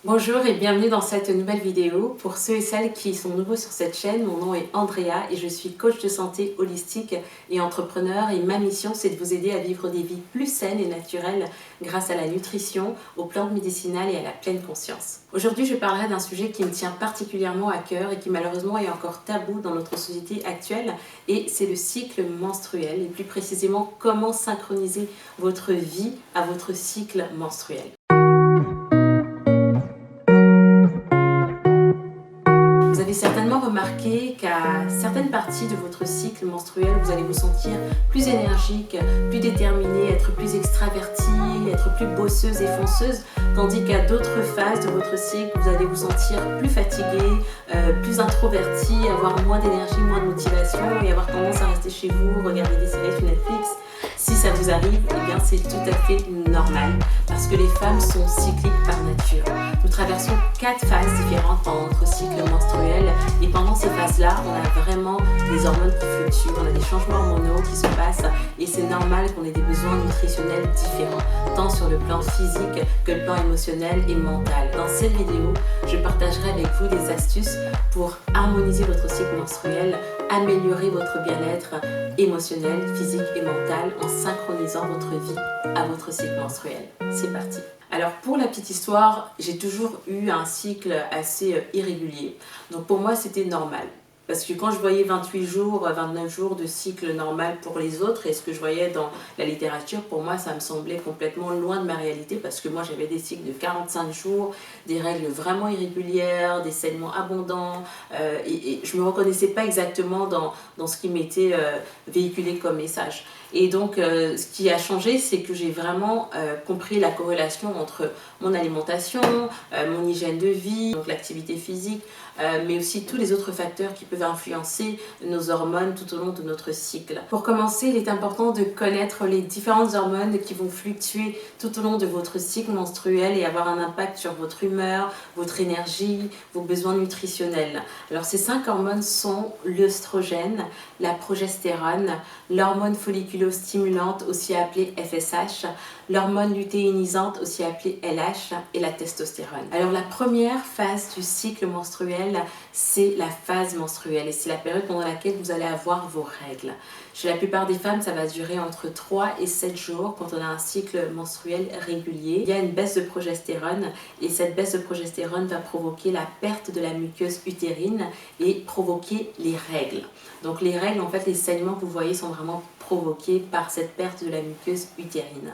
Bonjour et bienvenue dans cette nouvelle vidéo. Pour ceux et celles qui sont nouveaux sur cette chaîne, mon nom est Andrea et je suis coach de santé holistique et entrepreneur et ma mission c'est de vous aider à vivre des vies plus saines et naturelles grâce à la nutrition, aux plantes médicinales et à la pleine conscience. Aujourd'hui je parlerai d'un sujet qui me tient particulièrement à cœur et qui malheureusement est encore tabou dans notre société actuelle et c'est le cycle menstruel et plus précisément comment synchroniser votre vie à votre cycle menstruel. Vous avez certainement remarqué qu'à certaines parties de votre cycle menstruel, vous allez vous sentir plus énergique, plus déterminée, être plus extravertie, être plus bosseuse et fonceuse, tandis qu'à d'autres phases de votre cycle, vous allez vous sentir plus fatiguée, plus introvertie, avoir moins d'énergie, moins de motivation et avoir tendance à rester chez vous, regarder des séries sur Netflix. Si ça vous arrive, eh bien c'est tout à fait normal parce que les femmes sont cycliques par nature. Nous traversons 4 phases différentes pendant notre cycle menstruel et pendant ces phases-là, on a vraiment des hormones qui fluctuent, on a des changements hormonaux qui se passent et c'est normal qu'on ait des besoins nutritionnels différents, tant sur le plan physique que le plan émotionnel et mental. Dans cette vidéo, je partagerai avec vous des astuces pour harmoniser votre cycle menstruel, améliorer votre bien-être émotionnel, physique et mental en synchronisant votre vie à votre cycle menstruel. C'est parti! Alors pour la petite histoire, j'ai toujours eu un cycle assez irrégulier. Donc pour moi c'était normal. Parce que quand je voyais 28 jours, 29 jours de cycle normal pour les autres et ce que je voyais dans la littérature, pour moi ça me semblait complètement loin de ma réalité parce que moi j'avais des cycles de 45 jours, des règles vraiment irrégulières, des saignements abondants et je ne me reconnaissais pas exactement dans ce qui m'était véhiculé comme message. Et donc ce qui a changé, c'est que j'ai vraiment compris la corrélation entre mon alimentation, mon hygiène de vie, donc l'activité physique, mais aussi tous les autres facteurs qui peuvent influencer nos hormones tout au long de notre cycle. Pour commencer, il est important de connaître les différentes hormones qui vont fluctuer tout au long de votre cycle menstruel et avoir un impact sur votre humeur, votre énergie, vos besoins nutritionnels. Alors ces 5 hormones sont l'œstrogène, la progestérone, l'hormone folliculostimulante aussi appelée FSH, l'hormone lutéinisante aussi appelée LH et la testostérone. Alors la première phase du cycle menstruel, c'est la phase menstruelle et c'est la période pendant laquelle vous allez avoir vos règles. Chez la plupart des femmes, ça va durer entre 3 et 7 jours quand on a un cycle menstruel régulier. Il y a une baisse de progestérone et cette baisse de progestérone va provoquer la perte de la muqueuse utérine et provoquer les règles. Donc les règles, en fait, les saignements que vous voyez sont vraiment provoqués par cette perte de la muqueuse utérine.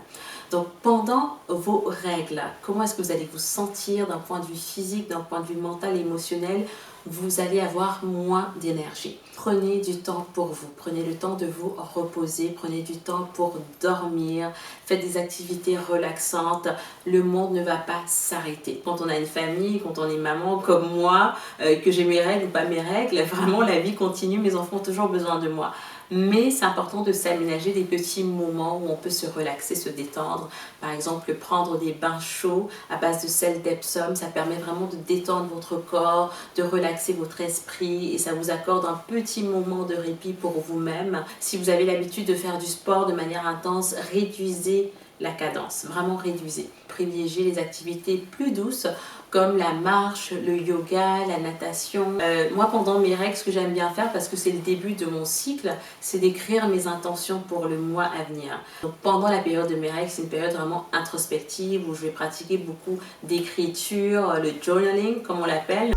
Donc pendant vos règles, comment est-ce que vous allez vous sentir d'un point de vue physique, d'un point de vue mental et émotionnel? Vous allez avoir moins d'énergie. Prenez du temps pour vous, prenez le temps de vous reposer, prenez du temps pour dormir, faites des activités relaxantes, le monde ne va pas s'arrêter. Quand on a une famille, quand on est maman comme moi, que j'ai mes règles ou pas mes règles, vraiment la vie continue, mes enfants ont toujours besoin de moi. Mais c'est important de s'aménager des petits moments où on peut se relaxer, se détendre. Par exemple, prendre des bains chauds à base de sel d'Epsom, ça permet vraiment de détendre votre corps, de relaxer votre esprit et ça vous accorde un petit moment de répit pour vous-même. Si vous avez l'habitude de faire du sport de manière intense, réduisez la cadence, vraiment réduisez. Privilégiez les activités plus douces comme la marche, le yoga, la natation. Moi, pendant mes règles, ce que j'aime bien faire, parce que c'est le début de mon cycle, c'est d'écrire mes intentions pour le mois à venir. Donc, pendant la période de mes règles, c'est une période vraiment introspective où je vais pratiquer beaucoup d'écriture, le journaling, comme on l'appelle.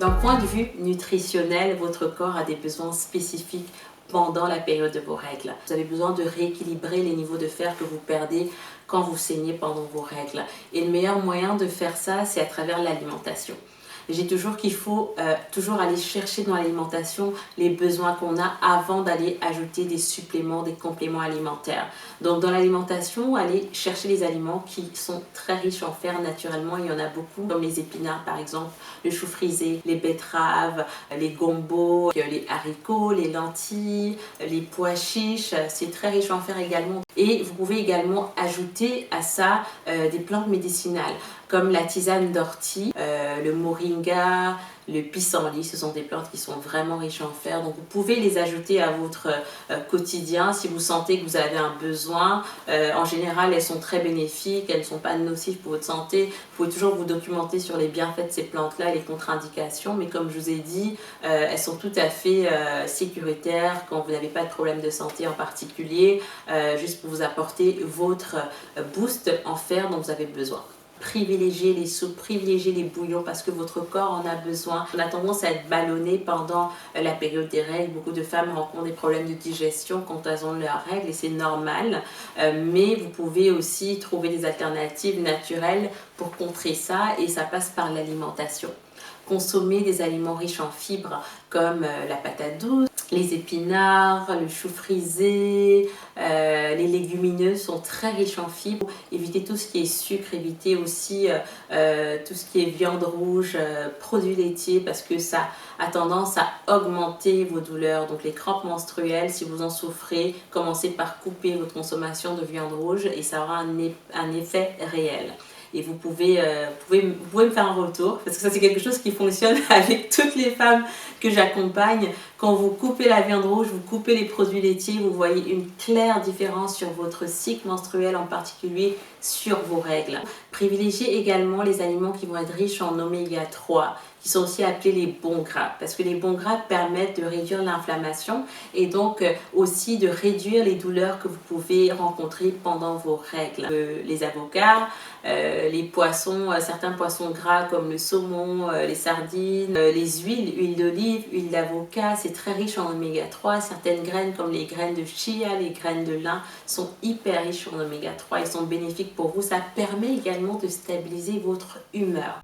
D'un point de vue nutritionnel, votre corps a des besoins spécifiques pendant la période de vos règles. Vous avez besoin de rééquilibrer les niveaux de fer que vous perdez quand vous saignez pendant vos règles. Et le meilleur moyen de faire ça, c'est à travers l'alimentation. J'ai toujours qu'il faut toujours aller chercher dans l'alimentation les besoins qu'on a avant d'aller ajouter des suppléments, des compléments alimentaires. Donc dans l'alimentation, allez chercher les aliments qui sont très riches en fer naturellement. Il y en a beaucoup, comme les épinards par exemple, le chou frisé, les betteraves, les gombos, les haricots, les lentilles, les pois chiches. C'est très riche en fer également. Et vous pouvez également ajouter à ça des plantes médicinales comme la tisane d'ortie, le moringa, le pissenlit. Ce sont des plantes qui sont vraiment riches en fer. Donc vous pouvez les ajouter à votre quotidien si vous sentez que vous avez un besoin. En général, elles sont très bénéfiques, elles ne sont pas nocives pour votre santé. Vous pouvez toujours vous documenter sur les bienfaits de ces plantes-là, les contre-indications. Mais comme je vous ai dit, elles sont tout à fait sécuritaires quand vous n'avez pas de problème de santé en particulier, juste pour vous apporter votre boost en fer dont vous avez besoin. Privilégiez les soupes, privilégiez les bouillons parce que votre corps en a besoin. On a tendance à être ballonné pendant la période des règles. Beaucoup de femmes rencontrent des problèmes de digestion quand elles ont leurs règles et c'est normal. Mais vous pouvez aussi trouver des alternatives naturelles pour contrer ça et ça passe par l'alimentation. Consommer des aliments riches en fibres comme la patate douce, les épinards, le chou frisé, les légumineuses sont très riches en fibres. Évitez tout ce qui est sucre, évitez aussi tout ce qui est viande rouge, produits laitiers parce que ça a tendance à augmenter vos douleurs. Donc les crampes menstruelles, si vous en souffrez, commencez par couper votre consommation de viande rouge et ça aura un effet réel. Et vous pouvez me faire un retour parce que ça c'est quelque chose qui fonctionne avec toutes les femmes que j'accompagne. Quand vous coupez la viande rouge, vous coupez les produits laitiers, vous voyez une claire différence sur votre cycle menstruel, en particulier sur vos règles. Privilégiez également les aliments qui vont être riches en oméga 3, qui sont aussi appelés les bons gras, parce que les bons gras permettent de réduire l'inflammation et donc aussi de réduire les douleurs que vous pouvez rencontrer pendant vos règles. Les avocats, les poissons, certains poissons gras comme le saumon, les sardines, les huile d'olive, huile d'avocat, c'est très riche en oméga 3. Certaines graines comme les graines de chia, les graines de lin sont hyper riches en oméga 3 et sont bénéfiques pour vous. Ça permet également de stabiliser votre humeur.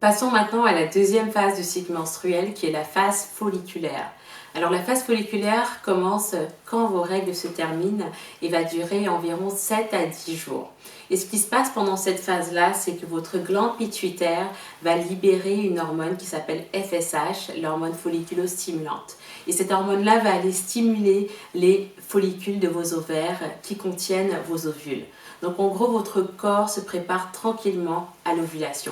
Passons maintenant à la deuxième phase du cycle menstruel qui est la phase folliculaire. Alors la phase folliculaire commence quand vos règles se terminent et va durer environ 7 à 10 jours. Et ce qui se passe pendant cette phase-là, c'est que votre glande pituitaire va libérer une hormone qui s'appelle FSH, l'hormone folliculostimulante. Et cette hormone-là va aller stimuler les follicules de vos ovaires qui contiennent vos ovules. Donc en gros, votre corps se prépare tranquillement à l'ovulation.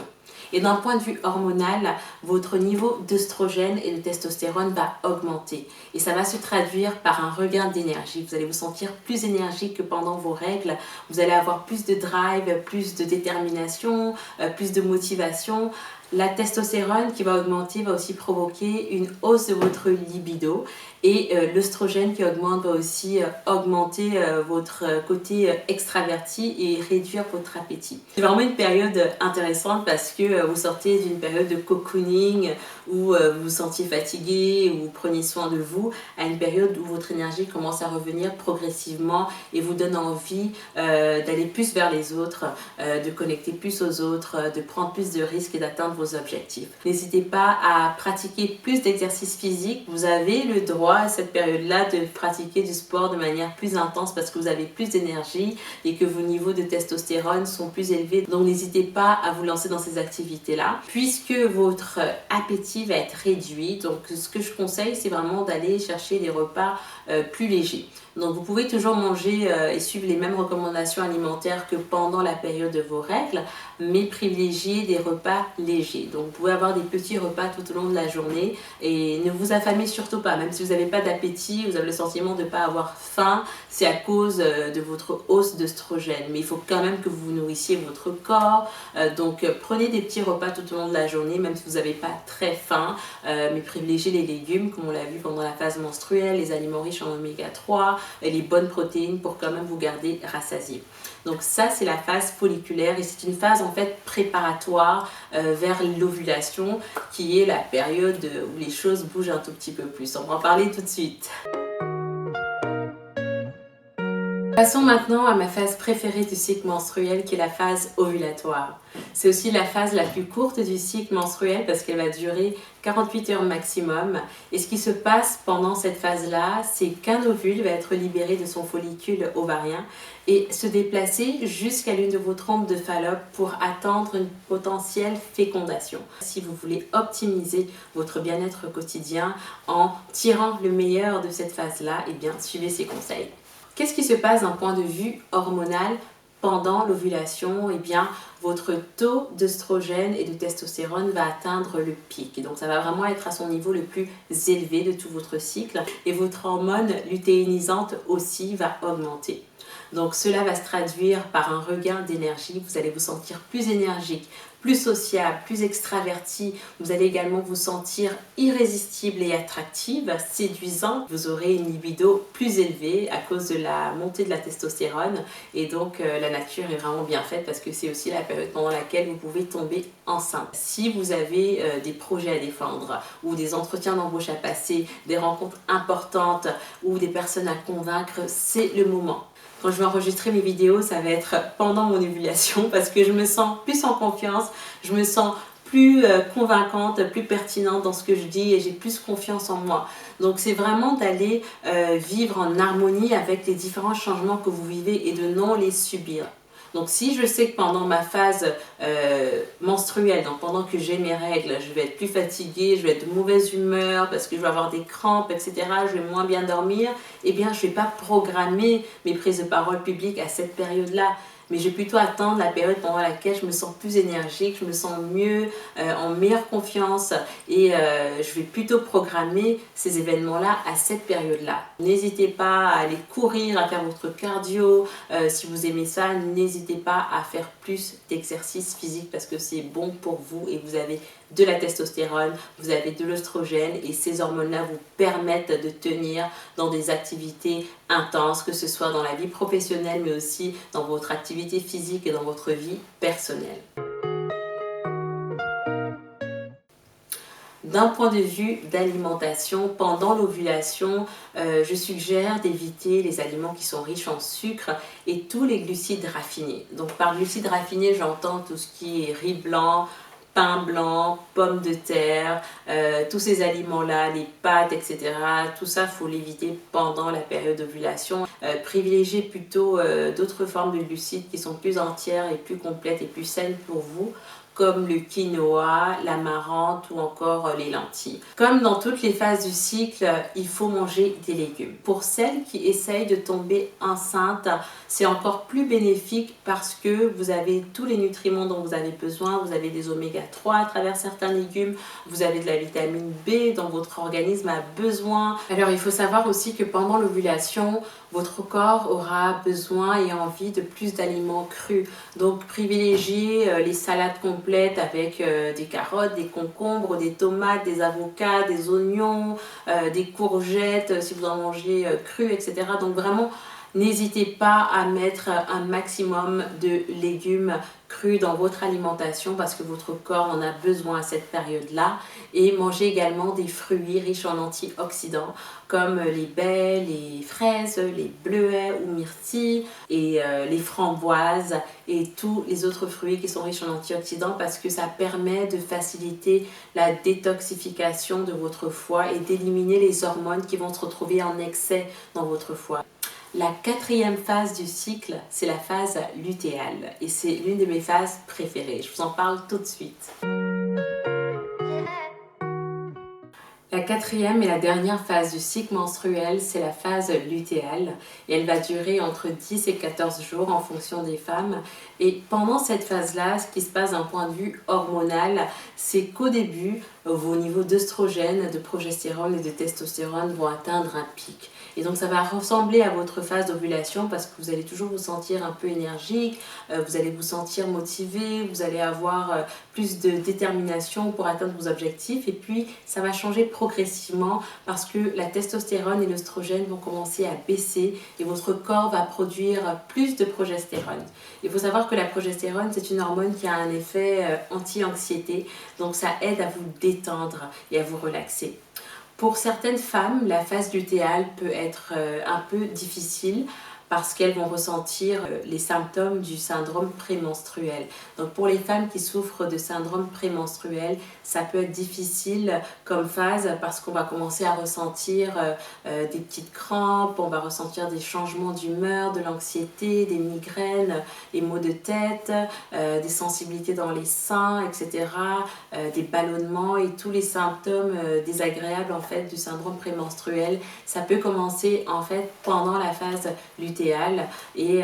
Et d'un point de vue hormonal, votre niveau d'œstrogène et de testostérone va augmenter. Et ça va se traduire par un regain d'énergie. Vous allez vous sentir plus énergique que pendant vos règles. Vous allez avoir plus de drive, plus de détermination, plus de motivation. La testostérone qui va augmenter va aussi provoquer une hausse de votre libido et l'œstrogène qui augmente va aussi augmenter votre côté extraverti et réduire votre appétit. C'est vraiment une période intéressante parce que vous sortez d'une période de cocooning où vous vous sentiez fatigué, où vous preniez soin de vous, à une période où votre énergie commence à revenir progressivement et vous donne envie d'aller plus vers les autres, de connecter plus aux autres, de prendre plus de risques et d'atteindre vos objectifs. N'hésitez pas à pratiquer plus d'exercices physiques. Vous avez le droit à cette période-là de pratiquer du sport de manière plus intense parce que vous avez plus d'énergie et que vos niveaux de testostérone sont plus élevés. Donc n'hésitez pas à vous lancer dans ces activités-là puisque votre appétit va être réduit. Donc ce que je conseille, c'est vraiment d'aller chercher des repas plus légers. Donc vous pouvez toujours manger et suivre les mêmes recommandations alimentaires que pendant la période de vos règles, mais privilégiez des repas légers. Donc vous pouvez avoir des petits repas tout au long de la journée et ne vous affamez surtout pas. Même si vous n'avez pas d'appétit, vous avez le sentiment de ne pas avoir faim, c'est à cause de votre hausse d'œstrogène. Mais il faut quand même que vous nourrissiez votre corps. Donc prenez des petits repas tout au long de la journée, même si vous n'avez pas très faim, mais privilégiez les légumes, comme on l'a vu pendant la phase menstruelle, les aliments riches en oméga 3, et les bonnes protéines pour quand même vous garder rassasié. Donc ça c'est la phase folliculaire et c'est une phase en fait préparatoire vers l'ovulation qui est la période où les choses bougent un tout petit peu plus. On va en parler tout de suite. Passons maintenant à ma phase préférée du cycle menstruel qui est la phase ovulatoire. C'est aussi la phase la plus courte du cycle menstruel parce qu'elle va durer 48 heures maximum. Et ce qui se passe pendant cette phase-là, c'est qu'un ovule va être libéré de son follicule ovarien et se déplacer jusqu'à l'une de vos trompes de Fallope pour attendre une potentielle fécondation. Si vous voulez optimiser votre bien-être quotidien en tirant le meilleur de cette phase-là, eh bien suivez ces conseils. Qu'est-ce qui se passe d'un point de vue hormonal pendant l'ovulation, eh bien, votre taux d'œstrogène et de testostérone va atteindre le pic. Et donc, ça va vraiment être à son niveau le plus élevé de tout votre cycle. Et votre hormone lutéinisante aussi va augmenter. Donc, cela va se traduire par un regain d'énergie. Vous allez vous sentir plus énergique, plus sociable, plus extraverti. Vous allez également vous sentir irrésistible et attractive, séduisante. Vous aurez une libido plus élevée à cause de la montée de la testostérone. Et donc, la nature est vraiment bien faite parce que c'est aussi la période pendant laquelle vous pouvez tomber enceinte. Si vous avez des projets à défendre ou des entretiens d'embauche à passer, des rencontres importantes ou des personnes à convaincre, c'est le moment. Quand je vais enregistrer mes vidéos, ça va être pendant mon ovulation parce que je me sens plus en confiance, je me sens plus convaincante, plus pertinente dans ce que je dis et j'ai plus confiance en moi. Donc c'est vraiment d'aller vivre en harmonie avec les différents changements que vous vivez et de non les subir. Donc si je sais que pendant ma phase menstruelle, donc pendant que j'ai mes règles, je vais être plus fatiguée, je vais être de mauvaise humeur parce que je vais avoir des crampes, etc., je vais moins bien dormir, eh bien je ne vais pas programmer mes prises de parole publiques à cette période-là. Mais je vais plutôt attendre la période pendant laquelle je me sens plus énergique, je me sens mieux, en meilleure confiance et je vais plutôt programmer ces événements-là à cette période-là. N'hésitez pas à aller courir, à faire votre cardio. Si vous aimez ça, n'hésitez pas à faire plus d'exercice physique parce que c'est bon pour vous et vous avez de la testostérone, vous avez de l'œstrogène et ces hormones-là vous permettent de tenir dans des activités intenses, que ce soit dans la vie professionnelle mais aussi dans votre activité physique et dans votre vie personnelle. D'un point de vue d'alimentation, pendant l'ovulation, je suggère d'éviter les aliments qui sont riches en sucre et tous les glucides raffinés. Donc par glucides raffinés, j'entends tout ce qui est riz blanc, pain blanc, pommes de terre, tous ces aliments-là, les pâtes, etc. Tout ça, il faut l'éviter pendant la période d'ovulation. Privilégiez plutôt d'autres formes de glucides qui sont plus entières et plus complètes et plus saines pour vous, comme le quinoa, l'amarante ou encore les lentilles. Comme dans toutes les phases du cycle, il faut manger des légumes. Pour celles qui essayent de tomber enceinte, c'est encore plus bénéfique parce que vous avez tous les nutriments dont vous avez besoin. Vous avez des oméga 3 à travers certains légumes, vous avez de la vitamine B dont votre organisme a besoin. Alors il faut savoir aussi que pendant l'ovulation, votre corps aura besoin et envie de plus d'aliments crus. Donc privilégiez les salades complètes avec des carottes, des concombres, des tomates, des avocats, des oignons, des courgettes si vous en mangez crus, etc. Donc vraiment, n'hésitez pas à mettre un maximum de légumes crus dans votre alimentation parce que votre corps en a besoin à cette période-là. Et mangez également des fruits riches en antioxydants comme les baies, les fraises, les bleuets ou myrtilles et les framboises et tous les autres fruits qui sont riches en antioxydants parce que ça permet de faciliter la détoxification de votre foie et d'éliminer les hormones qui vont se retrouver en excès dans votre foie. La quatrième phase du cycle, c'est la phase lutéale et c'est l'une de mes phases préférées. Je vous en parle tout de suite. La quatrième et la dernière phase du cycle menstruel, c'est la phase lutéale et elle va durer entre 10 et 14 jours en fonction des femmes. Et pendant cette phase-là, ce qui se passe d'un point de vue hormonal, c'est qu'au début, vos niveaux d'œstrogène, de progestérone et de testostérone vont atteindre un pic. Et donc ça va ressembler à votre phase d'ovulation parce que vous allez toujours vous sentir un peu énergique, vous allez vous sentir motivé, vous allez avoir plus de détermination pour atteindre vos objectifs et puis ça va changer progressivement parce que la testostérone et l'œstrogène vont commencer à baisser et votre corps va produire plus de progestérone. Il faut savoir que la progestérone, c'est une hormone qui a un effet anti-anxiété, donc ça aide à vous détendre et à vous relaxer. Pour certaines femmes, la phase lutéale peut être un peu difficile parce qu'elles vont ressentir les symptômes du syndrome prémenstruel. Donc pour les femmes qui souffrent de syndrome prémenstruel, ça peut être difficile comme phase parce qu'on va commencer à ressentir des petites crampes, on va ressentir des changements d'humeur, de l'anxiété, des migraines, des maux de tête, des sensibilités dans les seins, etc., des ballonnements et tous les symptômes désagréables en fait du syndrome prémenstruel. Ça peut commencer en fait pendant la phase lutéale. l'idéal et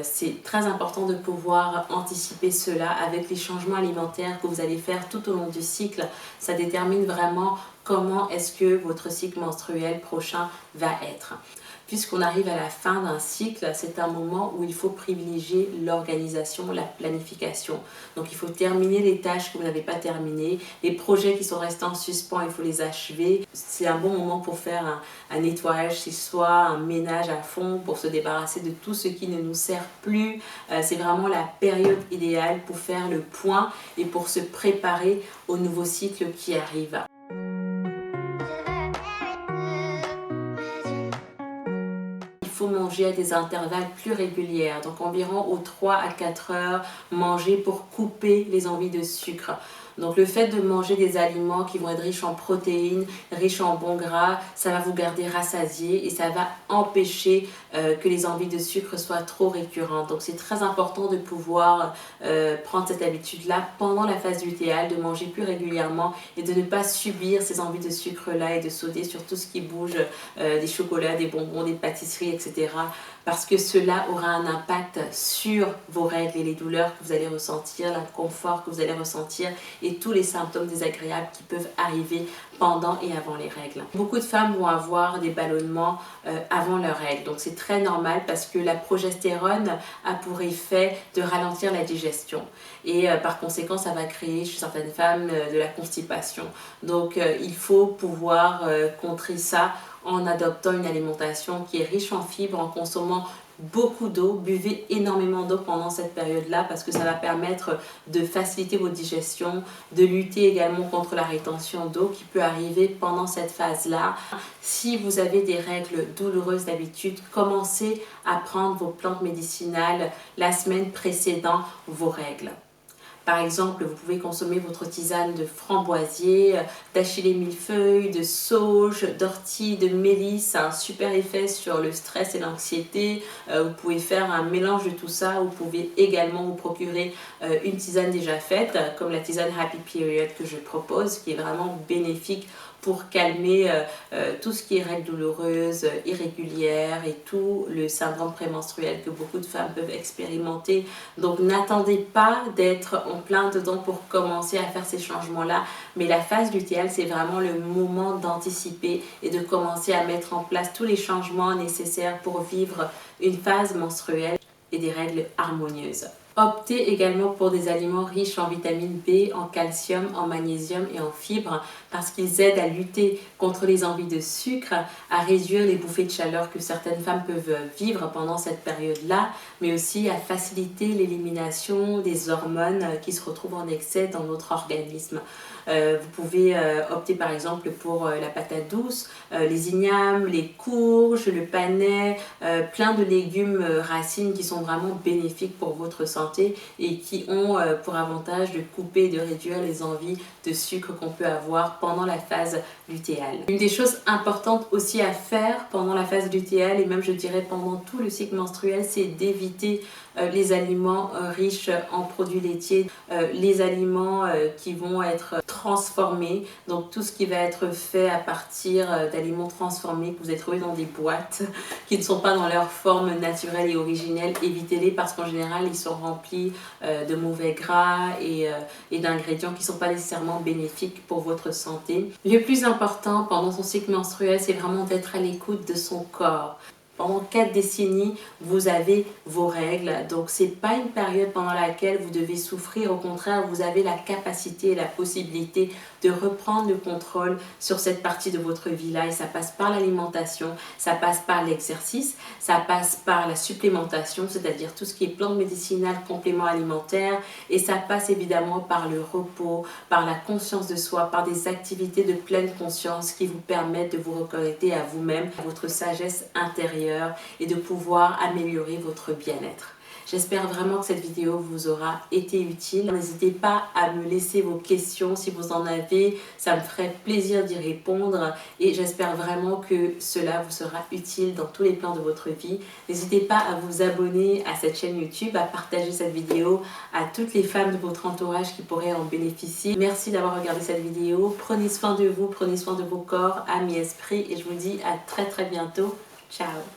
c'est très important de pouvoir anticiper cela avec les changements alimentaires que vous allez faire tout au long du cycle. Ça détermine vraiment comment est-ce que votre cycle menstruel prochain va être. Puisqu'on arrive à la fin d'un cycle, c'est un moment où il faut privilégier l'organisation, la planification. Donc il faut terminer les tâches que vous n'avez pas terminées, les projets qui sont restés en suspens, il faut les achever. C'est un bon moment pour faire un nettoyage chez soi, un ménage à fond, pour se débarrasser de tout ce qui ne nous sert plus. C'est vraiment la période idéale pour faire le point et pour se préparer au nouveau cycle qui arrive. Il faut manger à des intervalles plus réguliers, donc environ aux 3 à 4 heures, manger pour couper les envies de sucre. Donc le fait de manger des aliments qui vont être riches en protéines, riches en bons gras, ça va vous garder rassasié et ça va empêcher que les envies de sucre soient trop récurrentes. Donc c'est très important de pouvoir prendre cette habitude-là pendant la phase lutéale, de manger plus régulièrement et de ne pas subir ces envies de sucre-là et de sauter sur tout ce qui bouge, des chocolats, des bonbons, des pâtisseries, etc. Parce que cela aura un impact sur vos règles et les douleurs que vous allez ressentir, l'inconfort que vous allez ressentir et tous les symptômes désagréables qui peuvent arriver pendant et avant les règles. Beaucoup de femmes vont avoir des ballonnements avant leurs règles, donc c'est très normal parce que la progestérone a pour effet de ralentir la digestion et par conséquent ça va créer chez certaines femmes de la constipation. Donc il faut pouvoir contrer ça en adoptant une alimentation qui est riche en fibres, en consommant beaucoup d'eau. Buvez énormément d'eau pendant cette période-là parce que ça va permettre de faciliter votre digestion, de lutter également contre la rétention d'eau qui peut arriver pendant cette phase-là. Si vous avez des règles douloureuses d'habitude, commencez à prendre vos plantes médicinales la semaine précédant vos règles. Par exemple, vous pouvez consommer votre tisane de framboisier, d'achillée millefeuille, de sauge, d'ortie, de mélisse. Ça a un super effet sur le stress et l'anxiété. Vous pouvez faire un mélange de tout ça. Vous pouvez également vous procurer une tisane déjà faite, comme la tisane Happy Period que je propose, qui est vraiment bénéfique pour calmer tout ce qui est règles douloureuses, irrégulières et tout le syndrome prémenstruel que beaucoup de femmes peuvent expérimenter. Donc n'attendez pas d'être en plein dedans pour commencer à faire ces changements-là, mais la phase lutéale, c'est vraiment le moment d'anticiper et de commencer à mettre en place tous les changements nécessaires pour vivre une phase menstruelle et des règles harmonieuses. Optez également pour des aliments riches en vitamine B, en calcium, en magnésium et en fibres parce qu'ils aident à lutter contre les envies de sucre, à réduire les bouffées de chaleur que certaines femmes peuvent vivre pendant cette période-là, mais aussi à faciliter l'élimination des hormones qui se retrouvent en excès dans notre organisme. Vous pouvez opter par exemple pour la patate douce, les ignames, les courges, le panais, plein de légumes racines qui sont vraiment bénéfiques pour votre santé et qui ont pour avantage de couper et de réduire les envies de sucre qu'on peut avoir pendant la phase lutéale. Une des choses importantes aussi à faire pendant la phase lutéale et même je dirais pendant tout le cycle menstruel, c'est d'éviter les aliments riches en produits laitiers, les aliments qui vont être transformés, donc tout ce qui va être fait à partir d'aliments transformés que vous allez trouver dans des boîtes qui ne sont pas dans leur forme naturelle et originelle, évitez-les parce qu'en général ils sont remplis de mauvais gras et d'ingrédients qui ne sont pas nécessairement bénéfiques pour votre santé. Le plus important pendant son cycle menstruel, c'est vraiment d'être à l'écoute de son corps. Pendant 4 décennies, vous avez vos règles, donc c'est pas une période pendant laquelle vous devez souffrir, au contraire, vous avez la capacité et la possibilité de reprendre le contrôle sur cette partie de votre vie-là et ça passe par l'alimentation, ça passe par l'exercice, ça passe par la supplémentation, c'est-à-dire tout ce qui est plantes médicinales, compléments alimentaires et ça passe évidemment par le repos, par la conscience de soi, par des activités de pleine conscience qui vous permettent de vous reconnecter à vous-même, à votre sagesse intérieure et de pouvoir améliorer votre bien-être. J'espère vraiment que cette vidéo vous aura été utile. N'hésitez pas à me laisser vos questions si vous en avez, ça me ferait plaisir d'y répondre et j'espère vraiment que cela vous sera utile dans tous les plans de votre vie. N'hésitez pas à vous abonner à cette chaîne YouTube, à partager cette vidéo à toutes les femmes de votre entourage qui pourraient en bénéficier. Merci d'avoir regardé cette vidéo. Prenez soin de vous, prenez soin de vos corps, âme et esprit et je vous dis à très bientôt. Ciao!